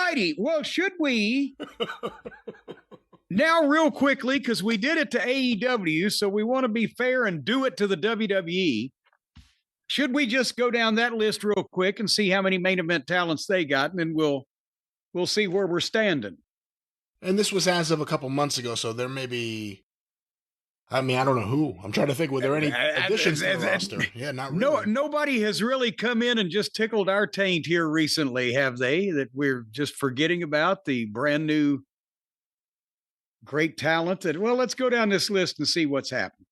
righty. Well, should we now real quickly, because we did it to AEW, so we want to be fair and do it to the WWE. Should we just go down that list real quick and see how many main event talents they got, and then we'll see where we're standing. And this was as of a couple months ago, so there may be. I mean, I don't know who. I'm trying to think. Were there any additions to the roster? Yeah, not really. Nobody has really come in and just tickled our taint here recently, have they? That we're just forgetting about the brand new great talent. Well, let's go down this list and see what's happened.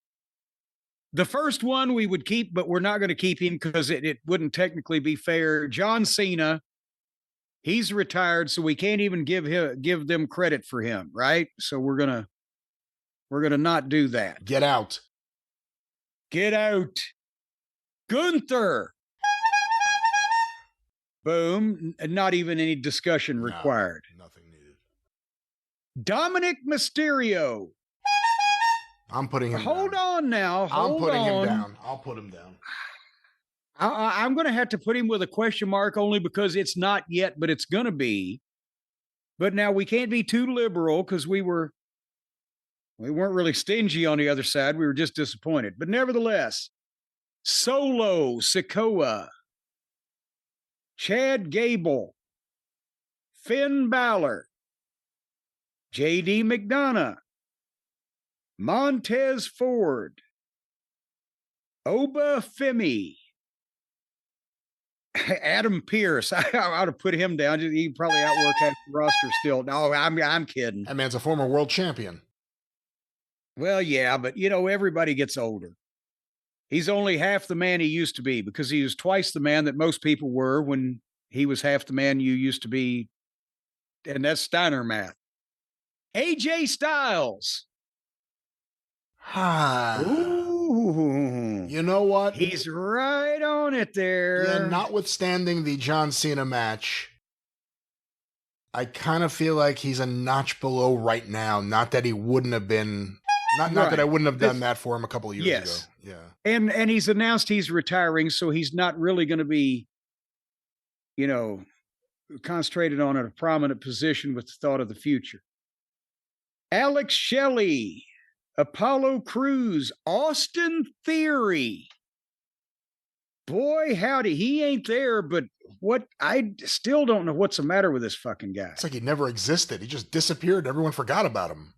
The first one we would keep, but we're not going to keep him because it wouldn't technically be fair. John Cena, he's retired, so we can't even give them credit for him, right? So we're gonna not do that. Get out. Get out. Gunther. Boom. Not even any discussion required. No, nothing needed. Dominic Mysterio. I'm putting him Hold down. on now. I'm putting him down. I'll put him down. I'm going to have to put him with a question mark only because it's not yet, but it's going to be. But now we can't be too liberal because we weren't really stingy on the other side. We were just disappointed. But nevertheless, Solo Sikoa, Chad Gable, Finn Balor, J.D. McDonough, Montez Ford, Oba Femi, Adam Pearce. I ought to put him down. He can probably outwork half the roster still. No, I'm kidding. That man's a former world champion. Well, yeah, but everybody gets older. He's only half the man he used to be because he was twice the man that most people were when he was half the man you used to be. And that's Steiner math. AJ Styles. Ooh. You know what? He's right on it there. Yeah, notwithstanding the John Cena match, I kind of feel like he's a notch below right now. Not that he wouldn't have been, not that I wouldn't have done that for him a couple of years ago. Yeah. And he's announced he's retiring, so he's not really going to be, concentrated on a prominent position with the thought of the future. Alex Shelley, Apollo Crews, Austin Theory. Boy, howdy, he ain't there, but I still don't know what's the matter with this fucking guy. It's like he never existed. He just disappeared. Everyone forgot about him.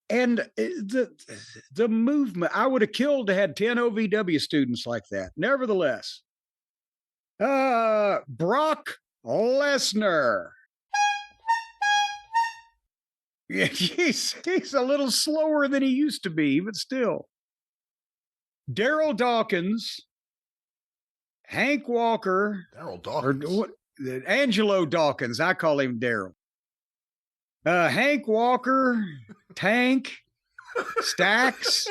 And the movement, I would have killed to have 10 OVW students like that. Nevertheless, Brock Lesnar. Yeah, he's a little slower than he used to be, but still. Daryl Dawkins, Hank Walker. Daryl Dawkins. Angelo Dawkins. I call him Daryl. Hank Walker, Tank, Stacks.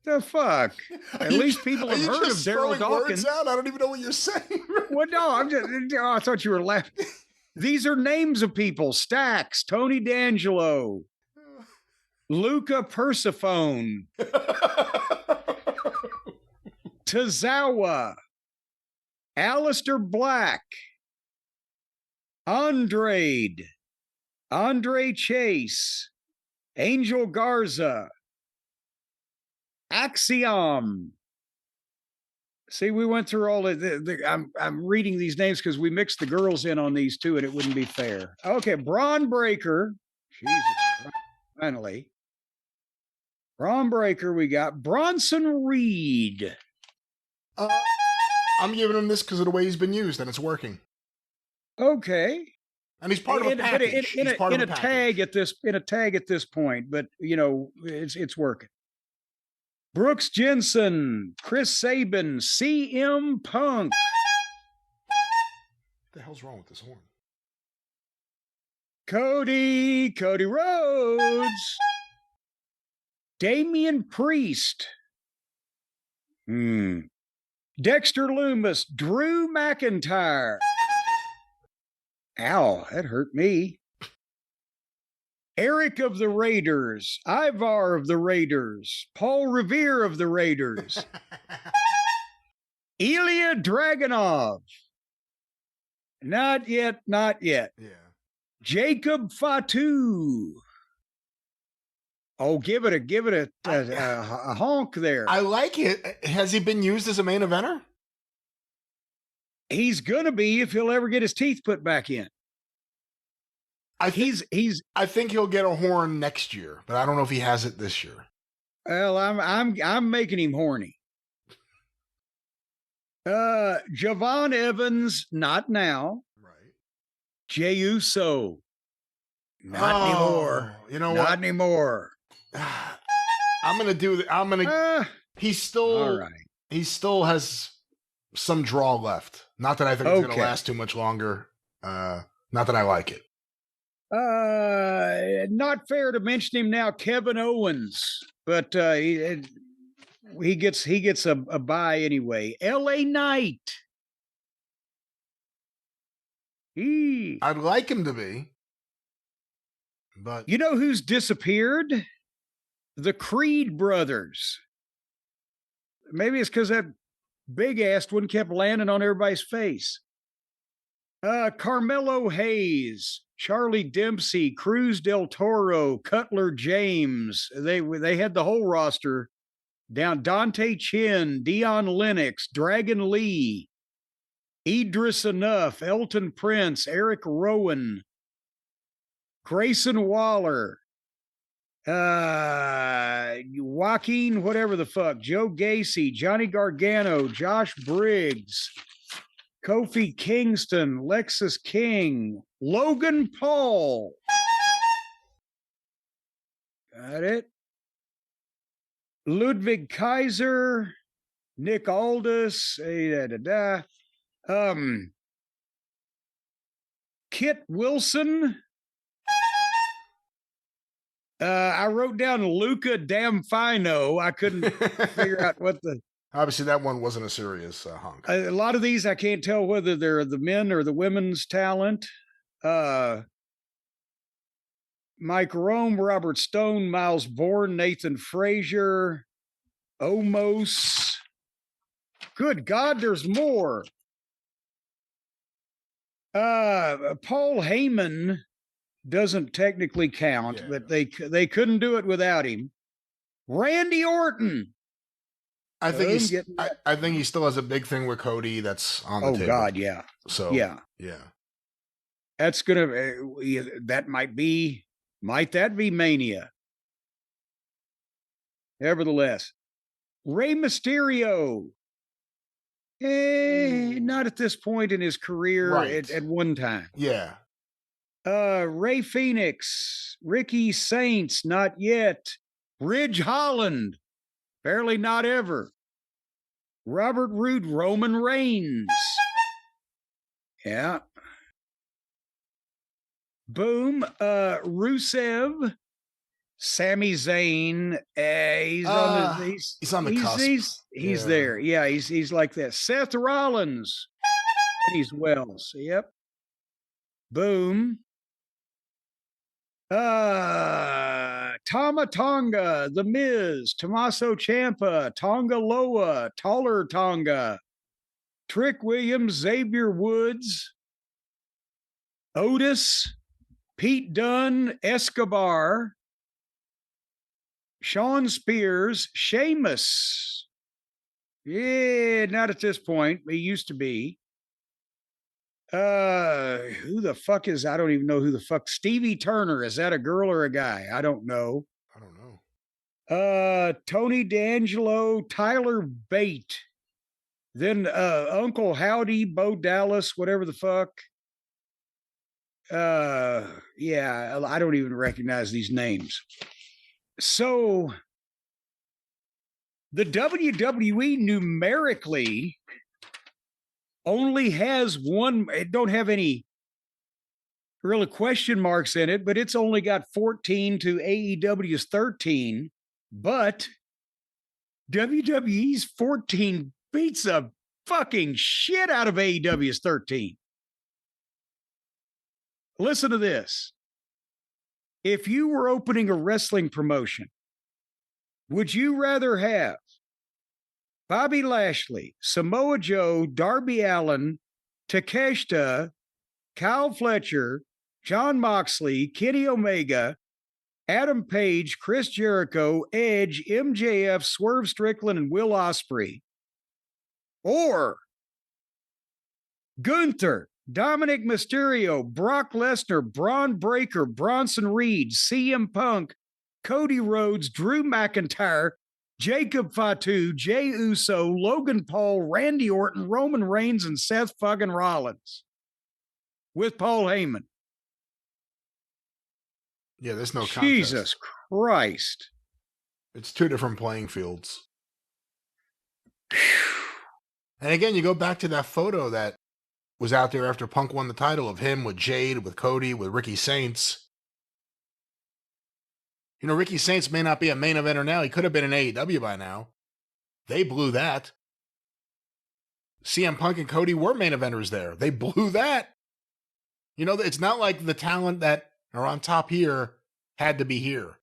The fuck? At least people have heard of Daryl Dawkins. I don't even know what you're saying. Well, no, I thought you were laughing. These are names of people. Stacks, Tony D'Angelo, Luca Persephone, Tozawa, Alistair Black, Andre Chase, Angel Garza, Axiom. See, we went through all of I'm reading these names because we mixed the girls in on these too, and it wouldn't be fair. Okay, Braun Breaker. Jesus, finally. Braun Breaker, we got Bronson Reed. I'm giving him this because of the way he's been used, and it's working. Okay. And he's part of a package. In a tag at this point, but it's working. Brooks Jensen, Chris Sabin, CM Punk. What the hell's wrong with this horn? Cody Rhodes, Damian Priest, Dexter Lumis, Drew McIntyre. Ow, that hurt me. Eric of the Raiders, Ivar of the Raiders, Paul Revere of the Raiders, Ilya Dragunov, Not yet, not yet. Yeah. Jacob Fatu. Oh, give it a honk there. I like it. Has he been used as a main eventer? He's gonna be if he'll ever get his teeth put back in. I think he'll get a horn next year, but I don't know if he has it this year. Well, I'm making him horny. Javon Evans, not now. Right. Jey Uso, not anymore. You know not what? anymore. I'm gonna do that. He's still all right. He still has some draw left. Not that I think it's gonna last too much longer. Not that I like it. Not fair to mention him now, Kevin Owens, but he gets a bye anyway. LA Knight. I'd like him to be, but you know who's disappeared? The Creed brothers. Maybe it's because that big ass one kept landing on everybody's face. Carmelo Hayes, Charlie Dempsey, Cruz del Toro, Cutler James. They had the whole roster down. Dante Chin, Dion Lennox, Dragon Lee, Idris Enough, Elton Prince, Eric Rowan, Grayson Waller, Joaquin, whatever the fuck, Joe Gacy, Johnny Gargano, Josh Briggs, Kofi Kingston, Lexus King, Logan Paul. Got it. Ludwig Kaiser, Nick Aldis, Kit Wilson. I wrote down Luca Damfino. I couldn't figure out what the... Obviously, that one wasn't a serious hunk. A lot of these, I can't tell whether they're the men or the women's talent. Mike Rome, Robert Stone, Miles Bourne, Nathan Frazier, Omos. Good God, there's more. Paul Heyman doesn't technically count, but they couldn't do it without him. Randy Orton. I think he still has a big thing with Cody that's on the table. Oh God, yeah. So yeah. That's gonna might that be Mania? Nevertheless, Rey Mysterio. Not at this point in his career. Right. At one time. Yeah. Ray Phoenix, Ricky Saints, not yet. Ridge Holland, barely not ever. Robert Roode, Roman Reigns. Yeah. Boom. Rusev, Sami Zayn. He's on the cusp. He's there. Yeah, he's like that. Seth Rollins. He's Wells. Yep. Boom. Tama Tonga, The Miz, Tommaso Ciampa, Tonga Loa, Taller Tonga, Trick Williams, Xavier Woods, Otis, Pete Dunne, Escobar, Sean Spears, Sheamus. Yeah, not at this point. He used to be. Who the fuck is, I don't even know who the fuck, Stevie Turner. Is that a girl or a guy? I don't know. Tony D'Angelo, Tyler Bate, then Uncle Howdy, Bo Dallas, whatever the fuck. Yeah, I don't even recognize these names. So the WWE numerically only has one. It don't have any really question marks in it, but it's only got 14 to AEW's 13. But WWE's 14 beats the fucking shit out of AEW's 13. Listen to this. If you were opening a wrestling promotion, would you rather have Bobby Lashley, Samoa Joe, Darby Allin, Takeshita, Kyle Fletcher, John Moxley, Kenny Omega, Adam Page, Chris Jericho, Edge, MJF, Swerve Strickland, and Will Ospreay. Or Gunther, Dominic Mysterio, Brock Lesnar, Braun Breaker, Bronson Reed, CM Punk, Cody Rhodes, Drew McIntyre, Jacob Fatu, Jey Uso, Logan Paul, Randy Orton, Roman Reigns, and Seth fucking Rollins with Paul Heyman. Yeah, there's no contest. Jesus Christ. It's two different playing fields. And again, you go back to that photo that was out there after Punk won the title of him with Jade, with Cody, with Ricky Saints. You know, Ricky Saints may not be a main eventer now. He could have been in AEW by now. They blew that. CM Punk and Cody were main eventers there. They blew that. You know, it's not like the talent that are on top here had to be here.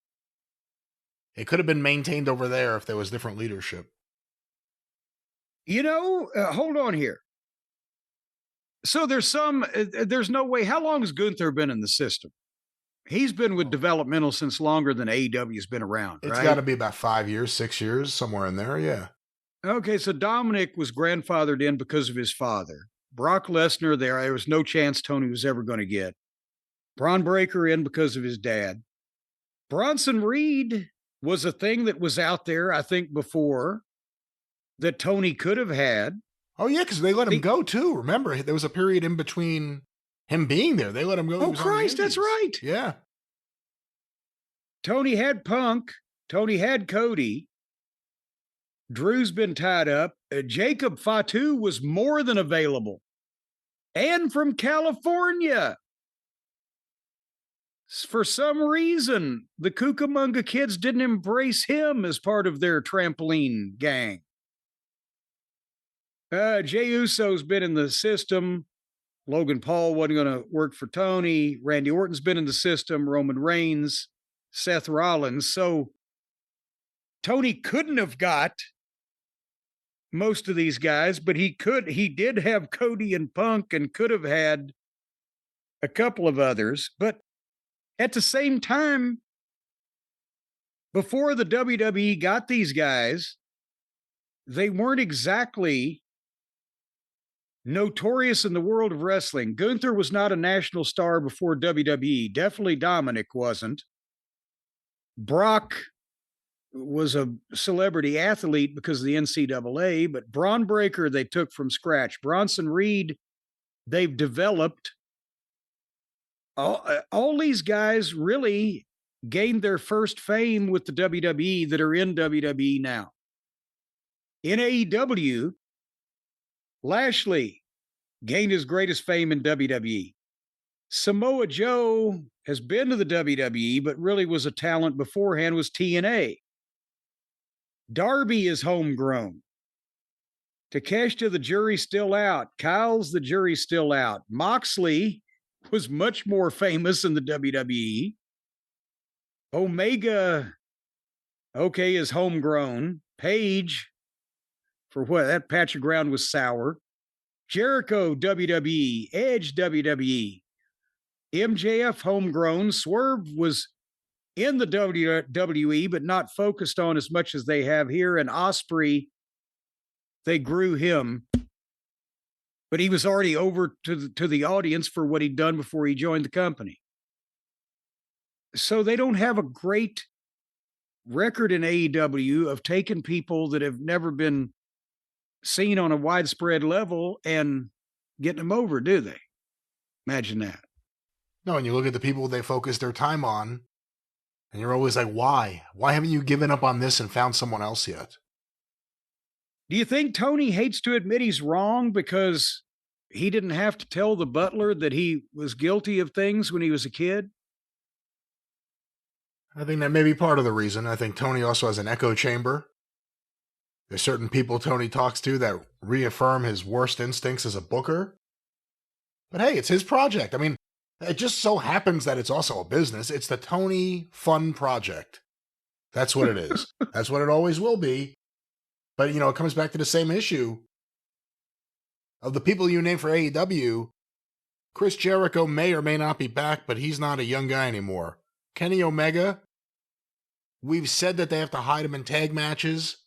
It could have been maintained over there if there was different leadership. You know, hold on here. So there's no way. How long has Gunther been in the system? He's been with developmental since longer than AEW's been around, right? It's got to be about 5 years, 6 years, somewhere in there, yeah. Okay, so Dominic was grandfathered in because of his father. Brock Lesnar, there was no chance Tony was ever going to get. Braun Breaker in because of his dad. Bronson Reed was a thing that was out there, I think, before that Tony could have had. Oh, yeah, because they let him go, too. Remember, there was a period in between him being there. They let him go. Oh, Christ, that's right. Yeah. Tony had Punk. Tony had Cody. Drew's been tied up. Jacob Fatu was more than available. And from California. For some reason, the Cucamonga kids didn't embrace him as part of their trampoline gang. Jey Uso's been in the system. Logan Paul wasn't going to work for Tony. Randy Orton's been in the system. Roman Reigns, Seth Rollins. So Tony couldn't have got most of these guys, but he did have Cody and Punk and could have had a couple of others. But at the same time, before the WWE got these guys, they weren't exactly notorious in the world of wrestling. Gunther was not a national star before WWE. Definitely Dominic wasn't. Brock was a celebrity athlete because of the NCAA, but Braun Breaker they took from scratch. Bronson Reed, they've developed. All these guys really gained their first fame with the WWE that are in WWE now. In AEW, Lashley gained his greatest fame in WWE. Samoa Joe has been to the WWE, but really was a talent beforehand, was TNA. Darby is homegrown. Takeshita, the jury's still out. Kyle's, the jury's still out. Moxley was much more famous in the WWE. Omega, okay, is homegrown. Page, for what? That patch of ground was sour. Jericho, WWE. Edge, WWE. MJF, homegrown. Swerve was in the WWE, but not focused on as much as they have here. And Ospreay, they grew him, but he was already over to the audience for what he'd done before he joined the company. So they don't have a great record in AEW of taking people that have never been seen on a widespread level and getting them over, do they? Imagine that. No, and you look at the people they focus their time on, and you're always like, why? Why haven't you given up on this and found someone else yet? Do you think Tony hates to admit he's wrong because he didn't have to tell the butler that he was guilty of things when he was a kid? I think that may be part of the reason. I think Tony also has an echo chamber. There's certain people Tony talks to that reaffirm his worst instincts as a booker. But hey, it's his project. I mean, it just so happens that it's also a business. It's the Tony Fun Project. That's what it is. That's what it always will be. But, you know, it comes back to the same issue of the people you name for AEW. Chris Jericho may or may not be back, but he's not a young guy anymore. Kenny Omega, we've said that they have to hide him in tag matches,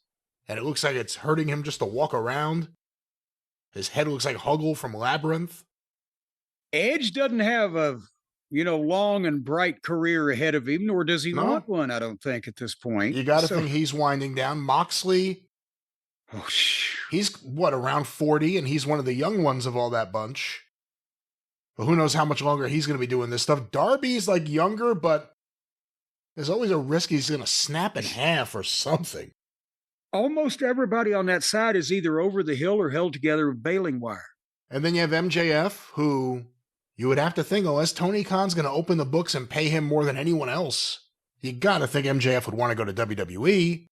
and it looks like it's hurting him just to walk around. His head looks like Huggle from Labyrinth. Edge doesn't have a, long and bright career ahead of him, nor does he want one, I don't think, at this point. You got to think he's winding down. Moxley, he's, around 40, and he's one of the young ones of all that bunch. But who knows how much longer he's going to be doing this stuff. Darby's, younger, but there's always a risk he's going to snap in half or something. Almost everybody on that side is either over the hill or held together with baling wire. And then you have MJF, who you would have to think, unless Tony Khan's going to open the books and pay him more than anyone else, you got to think MJF would want to go to WWE.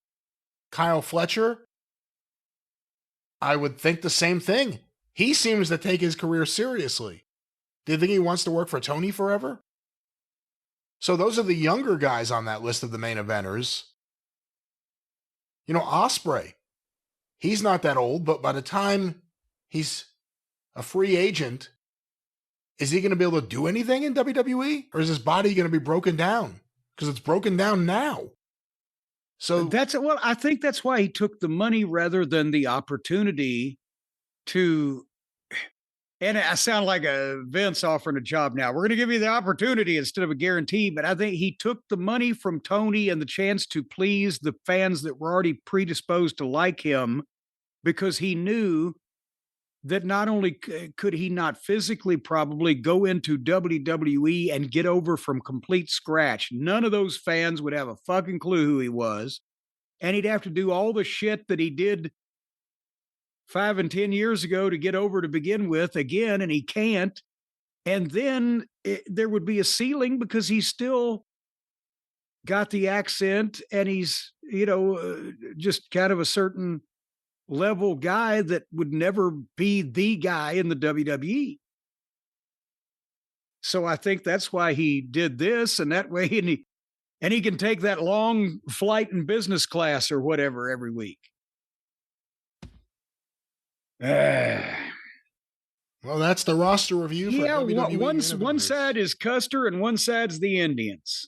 Kyle Fletcher, I would think the same thing. He seems to take his career seriously. Do you think he wants to work for Tony forever? So those are the younger guys on that list of the main eventers. Ospreay, he's not that old, but by the time he's a free agent, is he going to be able to do anything in WWE? Or is his body going to be broken down? Because it's broken down now. So I think that's why he took the money rather than the opportunity to. And I sound like a Vince offering a job now. We're going to give you the opportunity instead of a guarantee. But I think he took the money from Tony and the chance to please the fans that were already predisposed to like him, because he knew that not only could he not physically probably go into WWE and get over from complete scratch. None of those fans would have a fucking clue who he was. And he'd have to do all the shit that he did 5 and 10 years ago to get over to begin with again, and he can't. And then there would be a ceiling because he's still got the accent and he's, just kind of a certain level guy that would never be the guy in the WWE. So I think that's why he did this, and that way, and he can take that long flight in business class or whatever every week. Well, that's the roster review for WWE. One side is Custer and one side's the Indians.